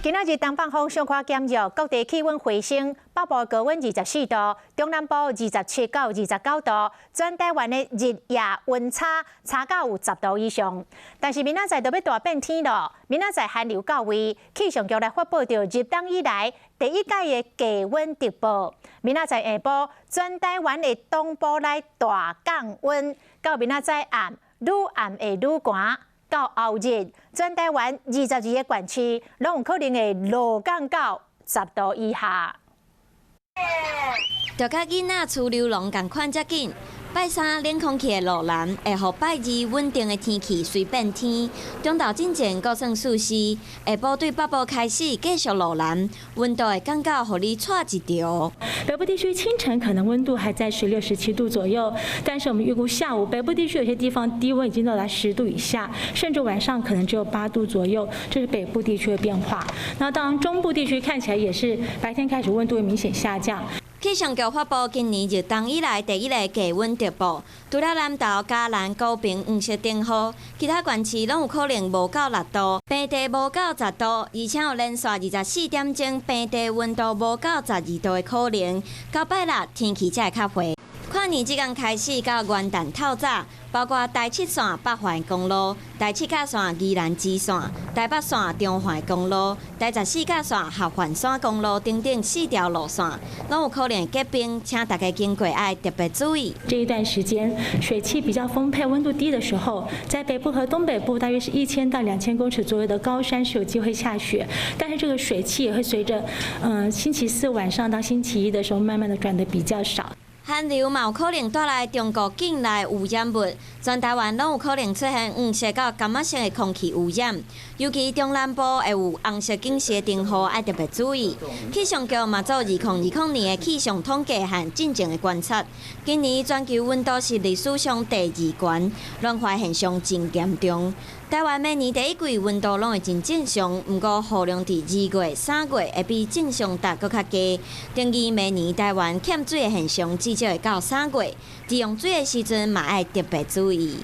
今仔日东北风上看减弱，各地气温回升，北部高温24度，中南部27到29度，全台湾的日夜温差到有10度以上。但是明仔载就要大变天咯，明仔载寒流到位，气象局来发布到入冬以来第一届的低温特报。明仔载下晡，全台湾的东部来大降温，到明仔载暗，愈暗会愈寒。 到后日，全台湾22个县市拢有可能会落降到10度以下。就甲囡仔出溜笼共款遮紧。拜三冷空气的路南，会互拜二稳定的天气随变天。中昼进前各算舒适，下晡对北部开始继续路南，温度会降到互你带一条。北部地区清晨可能温度还在16、17度左右，但是我们预估下午北部地区有些地方低温已经到达10度以下，甚至晚上可能只有8度左右，这是北部地区的变化。那当然中部地区看起来也是白天开始温度会明显下降。 气象局发布今年入冬以来第一个低温特报，除了南投、嘉南、高屏黄色灯号，其他县市拢有可能无到6度，平地无到10度，而且有连续24点钟平地温度无到12度的可能。到拜六天气才会较回。跨年即天开始到元旦透早，包括台7线北环公路、台7甲线宜兰支线、台北线中环公路、台14甲线合环山公路等等4条路线，拢有可能结冰，请大家经过要特别注意。这一段时间水汽比较丰沛、温度低的时候，在北部和东北部大约是1000到2000公尺左右的高山是有机会下雪，但是这个水汽也会随着星期4晚上到星期1的时候，慢慢的转得比较少。 寒流嘛有可能带来中国境内污染物，全台湾拢有可能出现黄色到柑仔色的空气污染，尤其中南部会有红色警示灯号，要特别注意。气象局嘛做2020年的气象统计和进前的观察，今年全球温度是历史上第2高，暖化现象真严重。台湾每年第一季温度拢会真正常，不过雨量伫2月、3月会比正常值搁较低。等于每年台湾欠水的现象至少会到3月，伫用水的时阵嘛要特别注意。